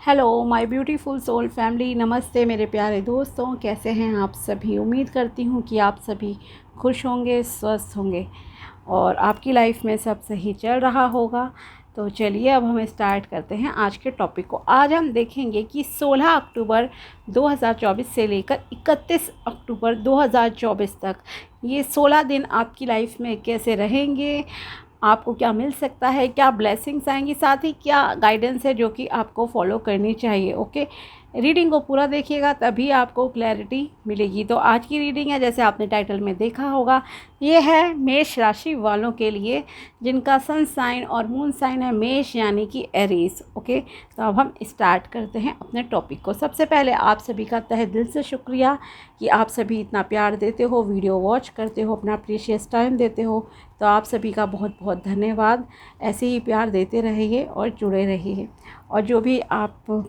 Hello my beautiful soul family, नमस्ते मेरे प्यारे दोस्तों। कैसे हैं आप सभी? उम्मीद करती हूँ कि आप सभी खुश होंगे, स्वस्थ होंगे और आपकी लाइफ में सब सही चल रहा होगा। तो चलिए अब हम स्टार्ट करते हैं आज के टॉपिक को। आज हम देखेंगे कि 16 अक्टूबर 2024 से लेकर 31 अक्टूबर 2024 तक ये 16 दिन आपकी लाइफ में कैसे रहेंगे, आपको क्या मिल सकता है, क्या ब्लेसिंग्स आएंगी, साथ ही क्या गाइडेंस है जो कि आपको फॉलो करनी चाहिए। ओके, रीडिंग को पूरा देखिएगा तभी आपको क्लैरिटी मिलेगी। तो आज की रीडिंग है, जैसे आपने टाइटल में देखा होगा, ये है मेष राशि वालों के लिए जिनका सन साइन और मून साइन है मेष यानी कि एरीज। ओके, तो अब हम स्टार्ट करते हैं अपने टॉपिक को। सबसे पहले आप सभी का तहे दिल से शुक्रिया कि आप सभी इतना प्यार देते हो, वीडियो वॉच करते हो, अपना प्रीशियस टाइम देते हो। तो आप सभी का बहुत बहुत धन्यवाद। ऐसे ही प्यार देते रहिए और जुड़े रहिए। और जो भी आप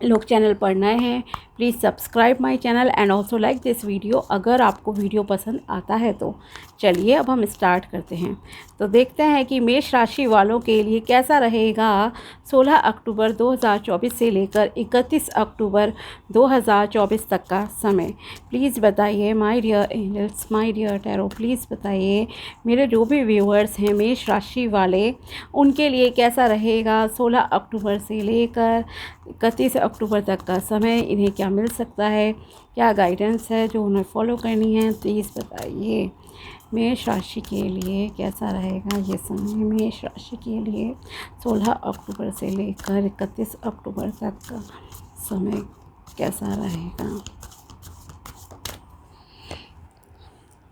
लोग चैनल पर नए हैं, please subscribe my channel and also like this video अगर आपको वीडियो पसंद आता है तो। चलिए अब हम स्टार्ट करते हैं। तो देखते हैं कि मेष राशि वालों के लिए कैसा रहेगा 16 अक्टूबर 2024 से लेकर 31 अक्टूबर 2024 तक का समय। प्लीज़ बताइए my dear angels, my dear tarot, please बताइए मेरे जो भी व्यूअर्स हैं मेष राशि वाले, उनके लिए कैसा रहेगा 16 अक्टूबर से लेकर 31 अक्टूबर तक का समय। इन्हें क्या मिल सकता है, क्या गाइडेंस है जो उन्हें फॉलो करनी है, प्लीज़ बताइए। मेष राशि के लिए कैसा रहेगा ये समय, मेष राशि के लिए 16 अक्टूबर से लेकर 31 अक्टूबर तक का समय कैसा रहेगा।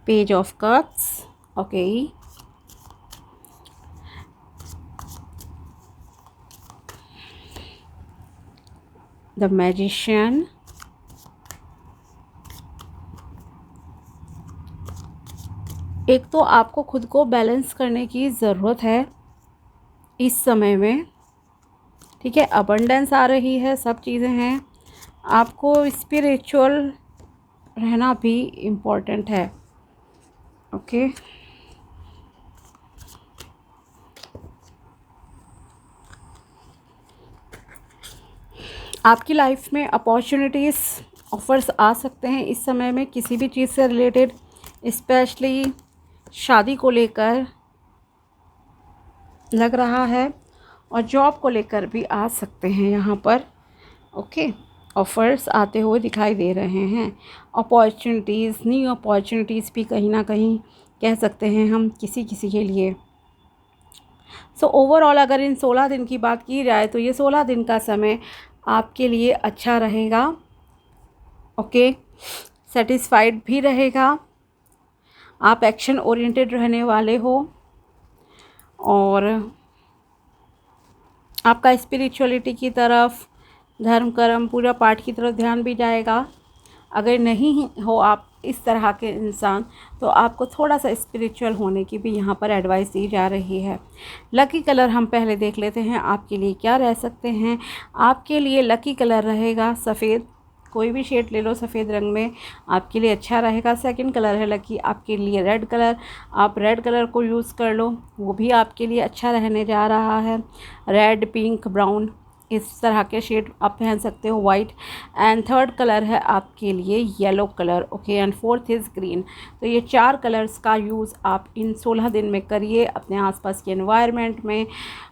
Page of cups, okay, the magician, एक तो आपको खुद को बैलेंस करने की ज़रूरत है इस समय में, ठीक है। अबंडेंस आ रही है, सब चीज़ें हैं। आपको स्पिरिचुअल रहना भी इम्पोर्टेंट है। ओके, आपकी लाइफ में अपॉर्चुनिटीज़, ऑफर्स आ सकते हैं इस समय में किसी भी चीज़ से रिलेटेड, स्पेशली शादी को लेकर लग रहा है और जॉब को लेकर भी आ सकते हैं यहाँ पर। ओके, ऑफर्स आते हुए दिखाई दे रहे हैं। अपॉर्चुनिटीज़, न्यू अपॉर्चुनिटीज़ भी कहीं ना कहीं कह सकते हैं हम किसी किसी के लिए। सो ओवरऑल अगर इन 16 दिन की बात की जाए तो ये 16 दिन का समय आपके लिए अच्छा रहेगा। ओके, सेटिस्फाइड भी रहेगा। आप एक्शन ओरिएंटेड रहने वाले हो और आपका स्पिरिचुअलिटी की तरफ, धर्म कर्म पूजा पाठ की तरफ ध्यान भी जाएगा। अगर नहीं हो आप इस तरह के इंसान तो आपको थोड़ा सा स्पिरिचुअल होने की भी यहाँ पर एडवाइस दी जा रही है। लकी कलर हम पहले देख लेते हैं आपके लिए क्या रह सकते हैं। आपके लिए लकी कलर रहेगा सफ़ेद, कोई भी शेड ले लो सफ़ेद रंग में आपके लिए अच्छा रहेगा। सेकंड कलर है लकी आपके लिए रेड कलर, आप रेड कलर को यूज़ कर लो, वो भी आपके लिए अच्छा रहने जा रहा है। रेड, पिंक, ब्राउन इस तरह के शेड आप पहन सकते हो, वाइट। एंड थर्ड कलर है आपके लिए yellow colour. Okay, and fourth is green. तो ये 4 कलर्स का यूज़ आप इन 16 दिन में करिए। अपने आसपास के एनवायरनमेंट में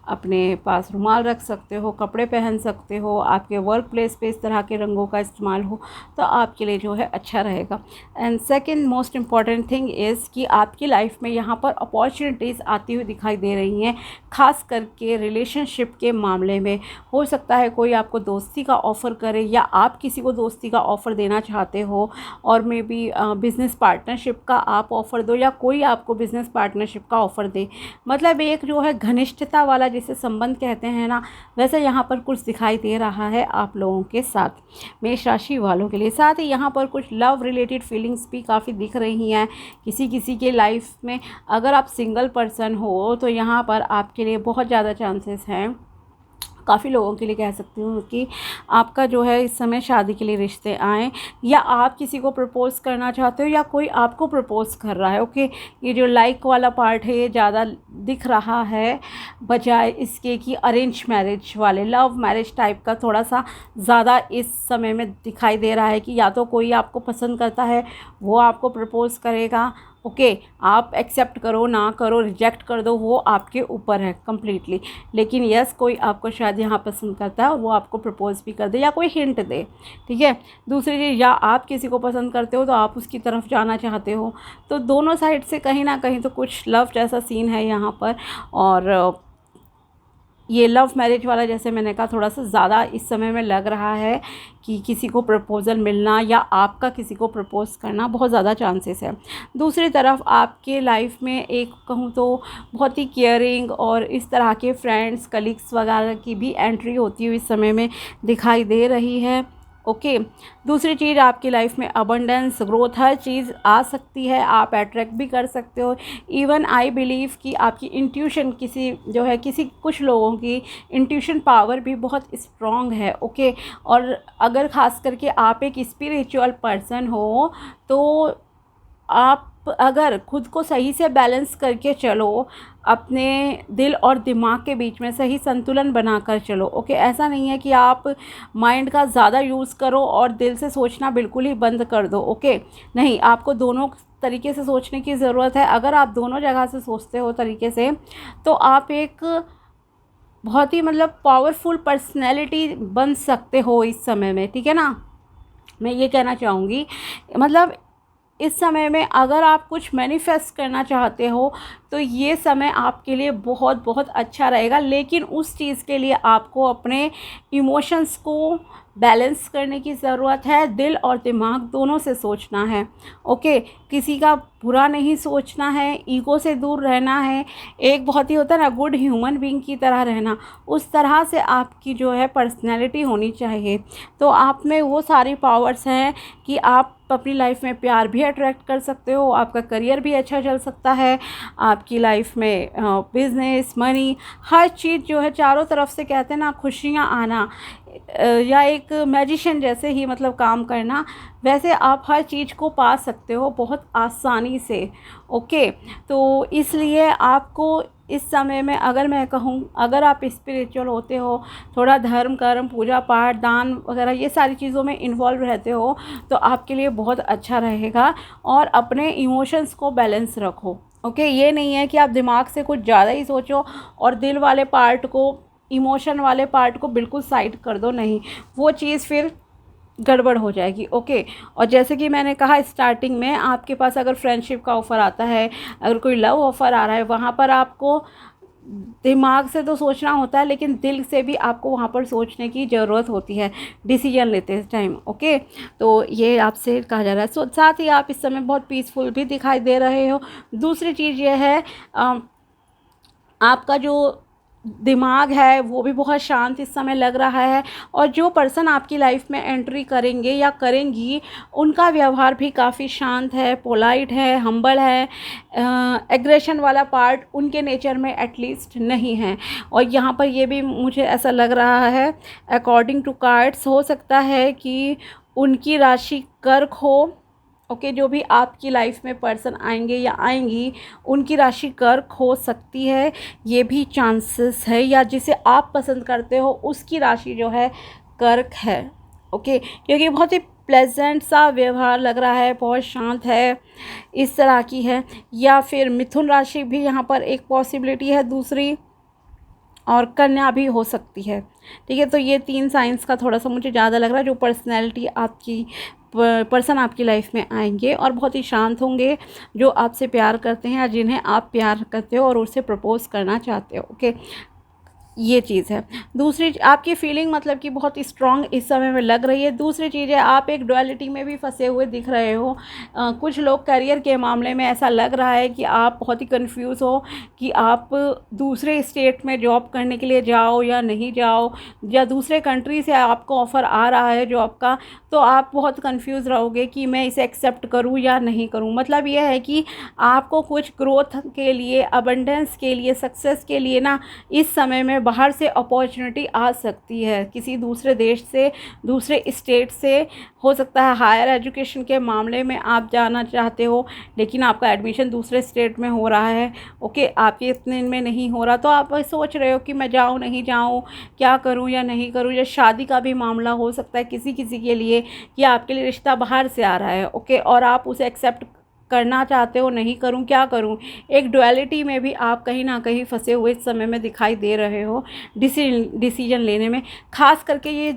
अपने पास रुमाल रख सकते हो, कपड़े पहन सकते हो, आपके वर्क प्लेस पे इस तरह के रंगों का इस्तेमाल हो तो आपके लिए जो है अच्छा रहेगा। And second most important thing is कि आपकी लाइफ में यहाँ पर अपॉर्चुनिटीज़ आती हुई दिखाई दे रही हैं, खास करके रिलेशनशिप के मामले में। हो सकता है कोई आपको दोस्ती का ऑफ़र करे या आप किसी को दोस्ती का ऑफ़र देना चाहते हो, और मे बी बिज़नेस पार्टनरशिप का आप ऑफ़र दो या कोई आपको बिज़नेस पार्टनरशिप का ऑफ़र दे। मतलब एक जो है घनिष्ठता वाला जिसे संबंध कहते हैं ना, वैसे यहाँ पर कुछ दिखाई दे रहा है आप लोगों के साथ मेष राशि वालों के लिए। साथ ही यहाँ पर कुछ लव रिलेटेड फीलिंग्स भी काफ़ी दिख रही हैं किसी किसी के लाइफ में। अगर आप सिंगल पर्सन हो तो यहाँ पर आपके लिए बहुत ज़्यादा चांसेस हैं काफ़ी लोगों के लिए कह सकती हूँ कि आपका जो है इस समय शादी के लिए रिश्ते आएँ, या आप किसी को प्रपोज़ करना चाहते हो या कोई आपको प्रपोज़ कर रहा है। ओके, ये जो लाइक वाला पार्ट है ये ज़्यादा दिख रहा है, बजाय इसके कि अरेंज मैरिज वाले, लव मैरिज टाइप का थोड़ा सा ज़्यादा इस समय में दिखाई दे रहा है कि या तो कोई आपको पसंद करता है, वो आपको प्रपोज़ करेगा। ओके, आप एक्सेप्ट करो ना करो, रिजेक्ट कर दो, वो आपके ऊपर है कम्प्लीटली। लेकिन यस, कोई आपको शायद यहाँ पसंद करता है और वो आपको प्रपोज़ भी कर दे या कोई हिंट दे। ठीक है, दूसरी चीज़, या आप किसी को पसंद करते हो तो आप उसकी तरफ जाना चाहते हो। तो दोनों साइड से कहीं ना कहीं तो कुछ लव जैसा सीन है यहाँ पर। और ये लव मैरिज वाला, जैसे मैंने कहा, थोड़ा सा ज़्यादा इस समय में लग रहा है कि किसी को प्रपोज़ल मिलना या आपका किसी को प्रपोज़ करना बहुत ज़्यादा चांसेस है। दूसरी तरफ आपके लाइफ में एक कहूँ तो बहुत ही केयरिंग और इस तरह के फ्रेंड्स, कलीग्स वगैरह की भी एंट्री होती हुई इस समय में दिखाई दे रही है। ओके, दूसरी चीज़, आपकी लाइफ में अबंडेंस, ग्रोथ, हर चीज़ आ सकती है, आप अट्रैक्ट भी कर सकते हो। इवन आई बिलीव कि आपकी इंट्यूशन, किसी कुछ लोगों की इंट्यूशन पावर भी बहुत स्ट्रॉन्ग है। ओके, और अगर ख़ास करके आप एक स्पिरिचुअल पर्सन हो तो आप अगर खुद को सही से बैलेंस करके चलो, अपने दिल और दिमाग के बीच में सही संतुलन बनाकर चलो। ओके, ऐसा नहीं है कि आप माइंड का ज़्यादा यूज़ करो और दिल से सोचना बिल्कुल ही बंद कर दो। ओके, नहीं, आपको दोनों तरीके से सोचने की ज़रूरत है। अगर आप दोनों जगह से सोचते हो तरीके से, तो आप एक बहुत ही पावरफुल पर्सनैलिटी बन सकते हो इस समय में। ठीक है ना, मैं ये कहना चाहूँगी, इस समय में अगर आप कुछ मैनिफेस्ट करना चाहते हो तो ये समय आपके लिए बहुत बहुत अच्छा रहेगा। लेकिन उस चीज़ के लिए आपको अपने इमोशंस को बैलेंस करने की ज़रूरत है। दिल और दिमाग दोनों से सोचना है। ओके, किसी का बुरा नहीं सोचना है, ईगो से दूर रहना है, एक बहुत ही होता है ना गुड ह्यूमन बीइंग की तरह रहना, उस तरह से आपकी जो है पर्सनैलिटी होनी चाहिए। तो आप में वो सारी पावर्स हैं कि आप अपनी लाइफ में प्यार भी अट्रैक्ट कर सकते हो, आपका करियर भी अच्छा चल सकता है, आपकी लाइफ में बिजनेस, मनी, हर चीज़ जो है चारों तरफ से कहते हैं ना खुशियाँ आना, या एक मैजिशियन जैसे ही काम करना, वैसे आप हर चीज़ को पा सकते हो बहुत आसानी से। ओके, तो इसलिए आपको इस समय में, अगर मैं कहूँ, अगर आप स्पिरिचुअल होते हो, थोड़ा धर्म कर्म, पूजा पाठ, दान वगैरह ये सारी चीज़ों में इन्वॉल्व रहते हो, तो आपके लिए बहुत अच्छा रहेगा। और अपने इमोशंस को बैलेंस रखो। ओके, ये नहीं है कि आप दिमाग से कुछ ज़्यादा ही सोचो और दिल वाले पार्ट को, इमोशन वाले पार्ट को बिल्कुल साइड कर दो। नहीं, वो चीज़ फिर गड़बड़ हो जाएगी। ओके, और जैसे कि मैंने कहा स्टार्टिंग में, आपके पास अगर फ्रेंडशिप का ऑफ़र आता है, अगर कोई लव ऑफ़र आ रहा है, वहाँ पर आपको दिमाग से तो सोचना होता है, लेकिन दिल से भी आपको वहाँ पर सोचने की ज़रूरत होती है डिसीजन लेते टाइम। ओके, तो ये आपसे कहा जा रहा है। साथ ही आप इस समय बहुत पीसफुल भी दिखाई दे रहे हो। दूसरी चीज़ ये है, आपका जो दिमाग है वो भी बहुत शांत इस समय लग रहा है। और जो पर्सन आपकी लाइफ में एंट्री करेंगे या करेंगी, उनका व्यवहार भी काफ़ी शांत है, पोलाइट है, हम्बल है। एग्रेशन वाला पार्ट उनके नेचर में एटलीस्ट नहीं है। और यहाँ पर ये भी मुझे ऐसा लग रहा है, अकॉर्डिंग टू कार्ड्स, हो सकता है कि उनकी राशि कर्क हो। ओके, जो भी आपकी लाइफ में पर्सन आएंगे या आएंगी, उनकी राशि कर्क हो सकती है, ये भी चांसेस है। या जिसे आप पसंद करते हो उसकी राशि जो है कर्क है। ओके, क्योंकि बहुत ही प्लेजेंट सा व्यवहार लग रहा है, बहुत शांत है, इस तरह की है। या फिर मिथुन राशि भी यहाँ पर एक पॉसिबिलिटी है दूसरी, और कन्या भी हो सकती है। ठीक है, तो ये 3 साइंस का थोड़ा सा मुझे ज़्यादा लग रहा है। जो पर्सनैलिटी आपकी पर्सन आपकी लाइफ में आएंगे और बहुत ही शांत होंगे, जो आपसे प्यार करते हैं या जिन्हें आप प्यार करते हो और उससे प्रपोज़ करना चाहते हो। ओके, ये चीज़ है। दूसरी, आपकी फीलिंग कि बहुत स्ट्रॉन्ग इस समय में लग रही है। दूसरी चीज़ है, आप एक डुअलिटी में भी फंसे हुए दिख रहे हो। कुछ लोग करियर के मामले में ऐसा लग रहा है कि आप बहुत ही कंफ्यूज हो कि आप दूसरे स्टेट में जॉब करने के लिए जाओ या नहीं जाओ, या दूसरे कंट्री से आपको ऑफ़र आ रहा है जॉब का, तो आप बहुत कंफ्यूज रहोगे कि मैं इसे एक्सेप्ट करूँ या नहीं करूँ। यह है कि आपको कुछ ग्रोथ के लिए, अबंडेंस के लिए, सक्सेस के लिए ना इस समय में बाहर से अपॉर्चुनिटी आ सकती है, किसी दूसरे देश से, दूसरे स्टेट से हो सकता है। हायर एजुकेशन के मामले में आप जाना चाहते हो लेकिन आपका एडमिशन दूसरे स्टेट में हो रहा है, ओके, आपके इतने में नहीं हो रहा, तो आप सोच रहे हो कि मैं जाऊँ नहीं जाऊँ, क्या करूँ या नहीं करूँ। या शादी का भी मामला हो सकता है किसी किसी के लिए कि आपके लिए रिश्ता बाहर से आ रहा है, ओके, और आप उसे एक्सेप्ट करना चाहते हो, नहीं करूं क्या करूं। एक डुअलिटी में भी आप कहीं ना कहीं फंसे हुए इस समय में दिखाई दे रहे हो डिसीजन लेने में। खास करके ये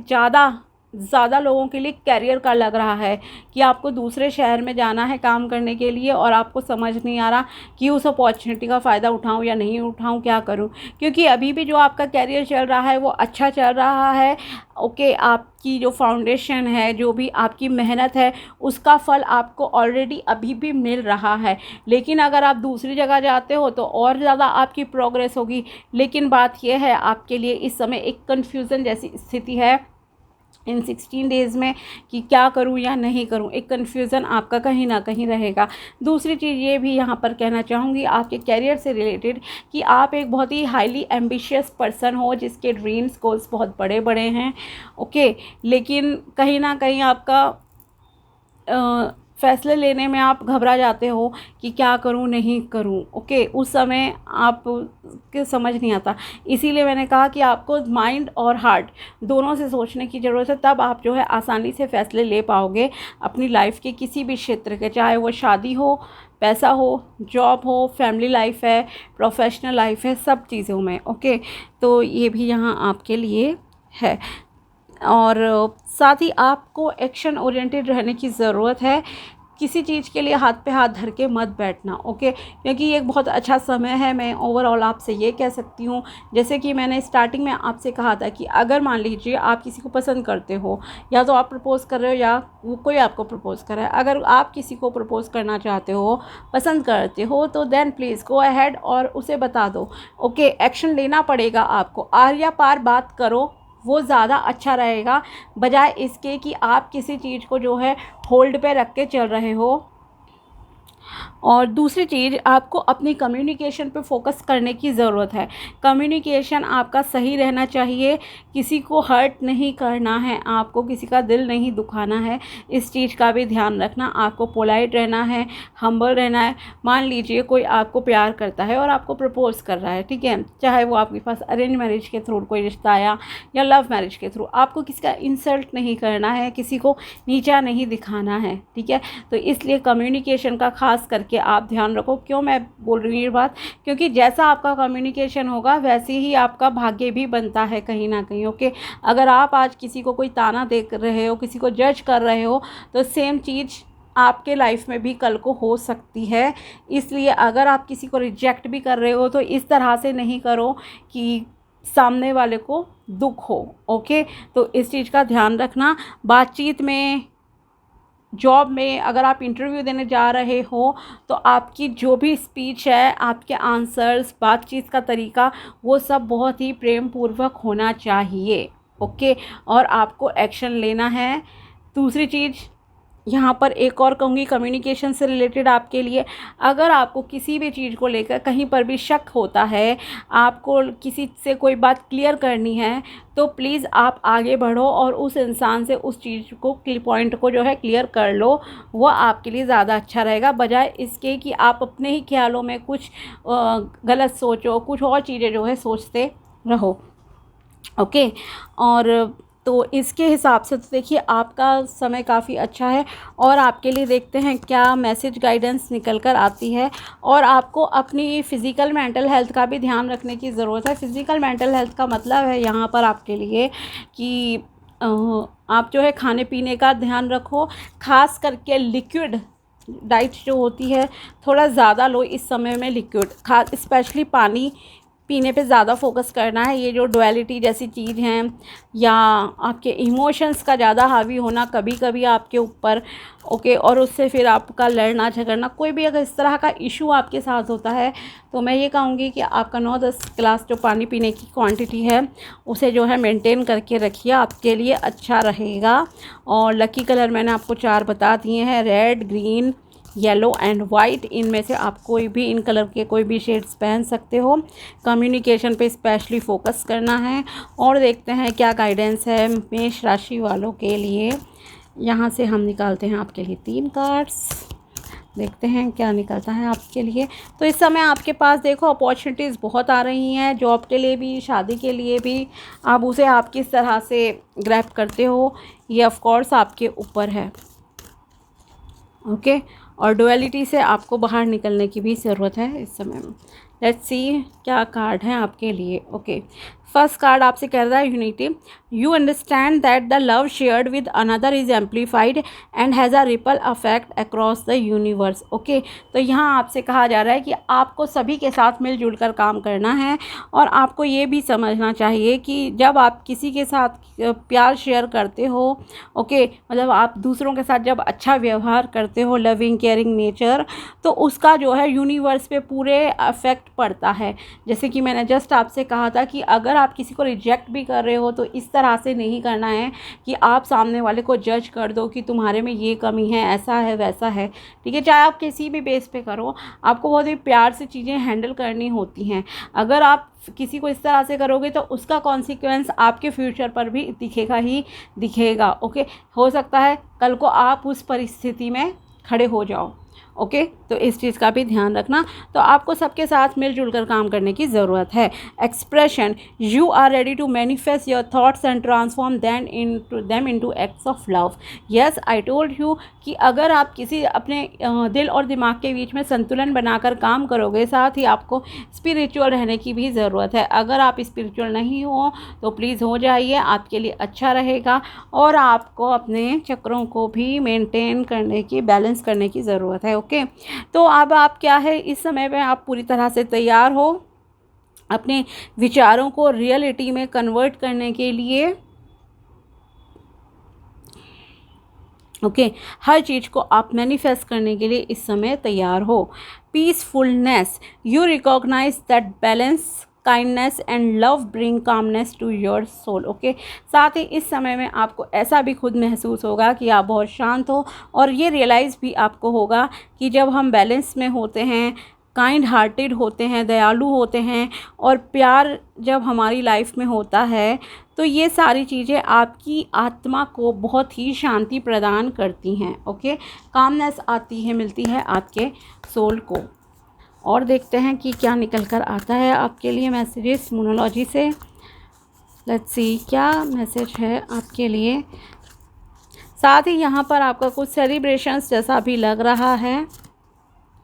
ज़्यादा लोगों के लिए कैरियर का लग रहा है कि आपको दूसरे शहर में जाना है काम करने के लिए और आपको समझ नहीं आ रहा कि उस अपॉर्चुनिटी का फ़ायदा उठाऊं या नहीं उठाऊं, क्या करूं। क्योंकि अभी भी जो आपका कैरियर चल रहा है वो अच्छा चल रहा है, ओके, आपकी जो फाउंडेशन है, जो भी आपकी मेहनत है, उसका फल आपको ऑलरेडी अभी भी मिल रहा है। लेकिन अगर आप दूसरी जगह जाते हो तो और ज़्यादा आपकी प्रोग्रेस होगी। लेकिन बात यह है आपके लिए इस समय एक कन्फ्यूज़न जैसी स्थिति है इन 16 डेज़ में कि क्या करूं या नहीं करूं। एक कन्फ्यूज़न आपका कहीं ना कहीं रहेगा। दूसरी चीज़ ये भी यहाँ पर कहना चाहूँगी आपके कैरियर से रिलेटेड कि आप एक बहुत ही हाईली एम्बिशियस पर्सन हो जिसके ड्रीम्स गोल्स बहुत बड़े बड़े हैं, ओके, लेकिन कहीं ना कहीं आपका फ़ैसले लेने में आप घबरा जाते हो कि क्या करूं नहीं करूं, ओके, उस समय आप के समझ नहीं आता। इसीलिए मैंने कहा कि आपको माइंड और हार्ट दोनों से सोचने की ज़रूरत है, तब आप जो है आसानी से फ़ैसले ले पाओगे अपनी लाइफ के किसी भी क्षेत्र के, चाहे वो शादी हो, पैसा हो, जॉब हो, फैमिली लाइफ है, प्रोफेशनल लाइफ है, सब चीज़ों में, ओके। तो ये भी यहाँ आपके लिए है। और साथ ही आपको एक्शन ओरिएंटेड रहने की ज़रूरत है। किसी चीज़ के लिए हाथ पे हाथ धर के मत बैठना, ओके, क्योंकि ये एक बहुत अच्छा समय है। मैं ओवरऑल आपसे ये कह सकती हूँ, जैसे कि मैंने स्टार्टिंग में आपसे कहा था कि अगर मान लीजिए आप किसी को पसंद करते हो, या तो आप प्रपोज़ कर रहे हो या वो कोई आपको प्रपोज़ कर रहा है, अगर आप किसी को प्रपोज़ करना चाहते हो, पसंद करते हो, तो देन प्लीज़ गो अहेड और उसे बता दो, ओके। एक्शन लेना पड़ेगा आपको, आर या पार बात करो, वो ज़्यादा अच्छा रहेगा बजाय इसके कि आप किसी चीज़ को जो है होल्ड पे रख के चल रहे हो। और दूसरी चीज़, आपको अपनी कम्युनिकेशन पे फोकस करने की ज़रूरत है। कम्युनिकेशन आपका सही रहना चाहिए, किसी को हर्ट नहीं करना है, आपको किसी का दिल नहीं दुखाना है, इस चीज़ का भी ध्यान रखना। आपको पोलाइट रहना है, हम्बल रहना है। मान लीजिए कोई आपको प्यार करता है और आपको प्रपोज़ कर रहा है, ठीक है, चाहे वो आपके पास अरेंज मैरिज के थ्रू कोई रिश्ता आया या लव मैरिज के थ्रू, आपको किसी का इंसल्ट नहीं करना है, किसी को नीचा नहीं दिखाना है, ठीक है। तो इसलिए कम्युनिकेशन का खास करके आप ध्यान रखो। क्यों मैं बोल रही हूँ ये बात, क्योंकि जैसा आपका कम्युनिकेशन होगा वैसे ही आपका भाग्य भी बनता है कहीं ना कहीं, ओके। अगर आप आज किसी को कोई ताना दे रहे हो, किसी को जज कर रहे हो, तो सेम चीज़ आपके लाइफ में भी कल को हो सकती है। इसलिए अगर आप किसी को रिजेक्ट भी कर रहे हो तो इस तरह से नहीं करो कि सामने वाले को दुख हो, ओके। तो इस चीज़ का ध्यान रखना। बातचीत में, जॉब में अगर आप इंटरव्यू देने जा रहे हो तो आपकी जो भी स्पीच है, आपके आंसर्स, बातचीत का तरीका, वो सब बहुत ही प्रेम पूर्वक होना चाहिए, ओके। और आपको एक्शन लेना है। दूसरी चीज़ यहाँ पर एक और कहूँगी कम्युनिकेशन से रिलेटेड आपके लिए, अगर आपको किसी भी चीज़ को लेकर कहीं पर भी शक होता है, आपको किसी से कोई बात क्लियर करनी है, तो प्लीज़ आप आगे बढ़ो और उस इंसान से उस चीज़ को, पॉइंट को जो है क्लियर कर लो। वो आपके लिए ज़्यादा अच्छा रहेगा बजाय इसके कि आप अपने ही ख्यालों में कुछ गलत सोचो, कुछ और चीज़ें जो है सोचते रहो, ओके। और तो इसके हिसाब से तो देखिए आपका समय काफ़ी अच्छा है। और आपके लिए देखते हैं क्या मैसेज गाइडेंस निकल कर आती है। और आपको अपनी फ़िज़िकल मेंटल हेल्थ का भी ध्यान रखने की ज़रूरत है। फ़िज़िकल मेंटल हेल्थ का मतलब है यहाँ पर आपके लिए कि आप जो है खाने पीने का ध्यान रखो, ख़ास करके लिक्विड डाइट जो होती है थोड़ा ज़्यादा लो इस समय में। लिक्विड स्पेशली पानी पीने पे ज़्यादा फोकस करना है। ये जो डुअलिटी जैसी चीज़ हैं या आपके इमोशंस का ज़्यादा हावी होना कभी कभी आपके ऊपर, ओके, और उससे फिर आपका लड़ना झगड़ना, कोई भी अगर इस तरह का इशू आपके साथ होता है तो मैं ये कहूँगी कि आपका 9-10 गिलास जो पानी पीने की क्वांटिटी है उसे जो है मेंटेन करके रखिए, आपके लिए अच्छा रहेगा। और लकी कलर मैंने आपको 4 बता दिए हैं, red, green, yellow and white, इनमें से आप कोई भी इन कलर के कोई भी शेड्स पहन सकते हो। कम्युनिकेशन पे स्पेशली फोकस करना है। और देखते हैं क्या गाइडेंस है मेष राशि वालों के लिए। यहाँ से हम निकालते हैं आपके लिए 3 कार्ड्स, देखते हैं क्या निकलता है आपके लिए। तो इस समय आपके पास देखो अपॉर्चुनिटीज़ बहुत आ रही हैं, जॉब के लिए भी, शादी के लिए भी। आप उसे आप किस तरह से ग्रैब करते हो ये ऑफ कोर्स आपके ऊपर है। ओके, और डुअलिटी से आपको बाहर निकलने की भी ज़रूरत है इस समय में। लेट्स सी क्या कार्ड है आपके लिए। ओके, फर्स्ट कार्ड आपसे कह रहा है unity. You understand that the love shared with another is amplified and has a ripple affect across the universe. Okay, तो यहाँ आपसे कहा जा रहा है कि आपको सभी के साथ मिलजुल कर काम करना है, और आपको ये भी समझना चाहिए कि जब आप किसी के साथ प्यार शेयर करते हो, ओके, मतलब आप दूसरों के साथ जब अच्छा व्यवहार करते हो, लविंग केयरिंग नेचर, तो उसका जो है यूनिवर्स पे पूरे अफेक्ट पड़ता है। जैसे कि मैंने जस्ट आपसे कहा था कि अगर आप किसी को रिजेक्ट भी कर रहे हो तो इस तरह से नहीं करना है कि आप सामने वाले को जज कर दो कि तुम्हारे में ये कमी है, ऐसा है, वैसा है। ठीक है, चाहे आप किसी भी बेस पे करो, आपको बहुत ही प्यार से चीज़ें हैंडल करनी होती हैं। अगर आप किसी को इस तरह से करोगे तो उसका कॉन्सिक्वेंस आपके फ्यूचर पर भी दिखेगा ही दिखेगा। ओके, हो सकता है कल को आप उस परिस्थिति में खड़े हो जाओ। ओके, तो इस चीज़ का भी ध्यान रखना। तो आपको सबके साथ मिलजुल कर काम करने की ज़रूरत है। Expression, you are ready to manifest your thoughts and transform them into acts of love. Yes, I told you कि अगर आप किसी अपने दिल और दिमाग के बीच में संतुलन बनाकर काम करोगे, साथ ही आपको स्पिरिचुअल रहने की भी ज़रूरत है। अगर आप स्पिरिचुअल नहीं हो तो प्लीज़ हो जाइए, आपके लिए अच्छा रहेगा। और आपको अपने चक्रों को भी मेंटेन करने की, बैलेंस करने की ज़रूरत है। ओके, तो अब आप क्या है, इस समय में आप पूरी तरह से तैयार हो अपने विचारों को रियलिटी में कन्वर्ट करने के लिए। ओके, हर चीज़ को आप मैनिफेस्ट करने के लिए इस समय तैयार हो। Peacefulness, you recognise that balance, kindness and love bring calmness to your soul. Okay, साथ ही इस समय में आपको ऐसा भी खुद महसूस होगा कि आप बहुत शांत हो, और ये रियलाइज़ भी आपको होगा कि जब हम बैलेंस में होते हैं, काइंड हार्टेड होते हैं, दयालु होते हैं, और प्यार जब हमारी लाइफ में होता है, तो ये सारी चीज़ें आपकी आत्मा को बहुत ही शांति प्रदान करती हैं। ओके, कामनेस आती है, मिलती है आपके सोल को। और देखते हैं कि क्या निकल कर आता है आपके लिए मैसेजेस मोनोलॉजी से। लेट्स सी क्या मैसेज है आपके लिए। साथ ही यहाँ पर आपका कुछ सेलिब्रेशंस जैसा भी लग रहा है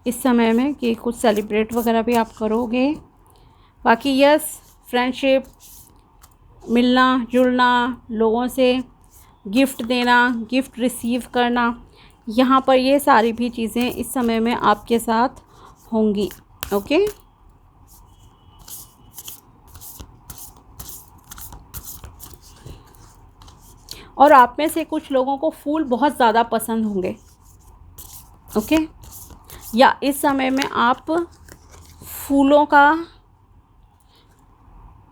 इस समय में, कि कुछ सेलिब्रेट वगैरह भी आप करोगे। बाकी यस, फ्रेंडशिप, मिलना जुलना, लोगों से गिफ्ट देना, गिफ्ट रिसीव करना, यहाँ पर ये सारी भी चीज़ें इस समय में आपके साथ होंगी। ओके, और आप में से कुछ लोगों को फूल बहुत ज़्यादा पसंद होंगे। ओके, या इस समय में आप फूलों का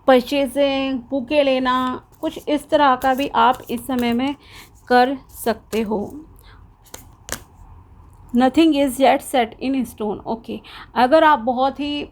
परचेजिंग, बुके लेना, कुछ इस तरह का भी आप इस समय में कर सकते हो। Nothing is yet set in stone. Okay, अगर आप बहुत ही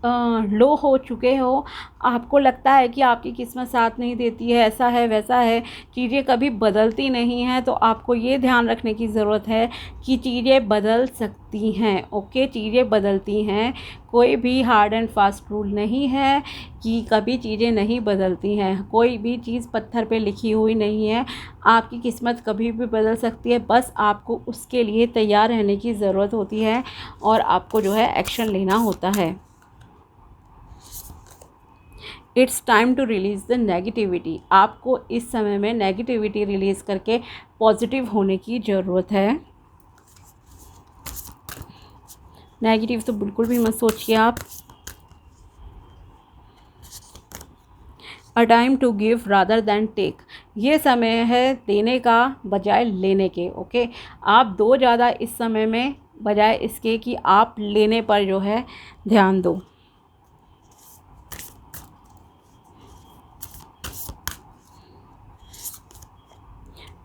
लो हो चुके हो, आपको लगता है कि आपकी किस्मत साथ नहीं देती है, ऐसा है, वैसा है, चीज़ें कभी बदलती नहीं हैं, तो आपको ये ध्यान रखने की ज़रूरत है कि चीज़ें बदल सकती हैं। ओके, चीज़ें बदलती हैं, कोई भी हार्ड एंड फास्ट रूल नहीं है कि कभी चीज़ें नहीं बदलती हैं। कोई भी चीज़ पत्थर पे लिखी हुई नहीं है, आपकी किस्मत कभी भी बदल सकती है। बस आपको उसके लिए तैयार रहने की ज़रूरत होती है, और आपको जो है एक्शन लेना होता है। It's time to release the negativity. आपको इस समय में नेगेटिविटी रिलीज़ करके पॉजिटिव होने की ज़रूरत है। नेगेटिव तो बिल्कुल भी मत सोचिए आप। A time to give rather than take. ये समय है देने का बजाय लेने के। ओके, आप दो ज़्यादा इस समय में, बजाय इसके कि आप लेने पर जो है ध्यान दो।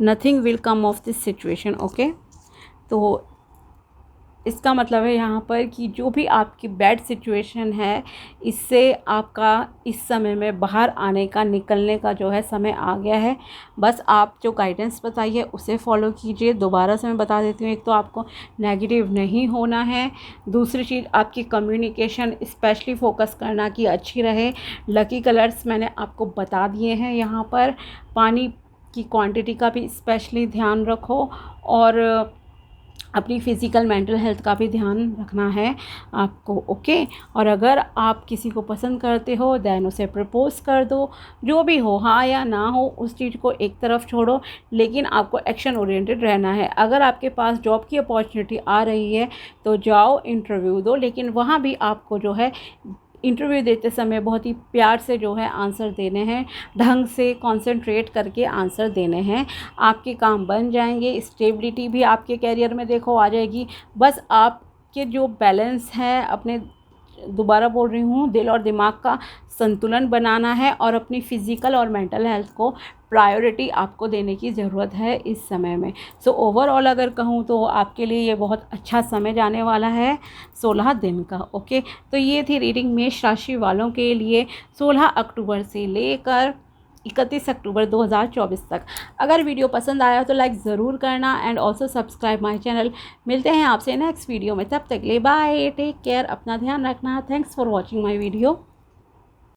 Nothing will come of this situation. Okay, तो इसका मतलब है यहाँ पर कि जो भी आपकी बैड सिचुएशन है, इससे आपका इस समय में बाहर आने का, निकलने का जो है समय आ गया है। बस आप जो गाइडेंस बताई है उसे फॉलो कीजिए। दोबारा से मैं बता देती हूँ, एक तो आपको नेगेटिव नहीं होना है, दूसरी चीज़ आपकी कम्युनिकेशन स्पेशली फोकस करना कि अच्छी रहे। लकी कलर्स मैंने आपको बता दिए हैं यहाँ पर। पानी की क्वांटिटी का भी स्पेशली ध्यान रखो और अपनी फ़िज़िकल मेंटल हेल्थ का भी ध्यान रखना है आपको, ओके। और अगर आप किसी को पसंद करते हो दैन उसे प्रपोज़ कर दो। जो भी हो, हाँ या ना हो, उस चीज़ को एक तरफ छोड़ो, लेकिन आपको एक्शन ओरिएंटेड रहना है। अगर आपके पास जॉब की अपॉर्चुनिटी आ रही है तो जाओ, इंटरव्यू दो, लेकिन वहाँ भी आपको जो है इंटरव्यू देते समय बहुत ही प्यार से जो है आंसर देने हैं, ढंग से कंसंट्रेट करके आंसर देने हैं। आपके काम बन जाएंगे, स्टेबिलिटी भी आपके कैरियर में देखो आ जाएगी। बस आपके जो बैलेंस है, अपने, दोबारा बोल रही हूँ, दिल और दिमाग का संतुलन बनाना है और अपनी फ़िज़िकल और मेंटल हेल्थ को प्रायोरिटी आपको देने की ज़रूरत है इस समय में। सो ओवरऑल अगर कहूँ तो आपके लिए ये बहुत अच्छा समय जाने वाला है, 16 दिन का, ओके। तो ये थी रीडिंग मेष राशि वालों के लिए 16 अक्टूबर से लेकर 31 अक्टूबर 2024 तक। अगर वीडियो पसंद आया तो लाइक ज़रूर करना and also subscribe my channel. मिलते हैं आपसे नेक्स्ट वीडियो में, तब तक के लिए बाय, टेक केयर, अपना ध्यान रखना। Thanks for watching my video.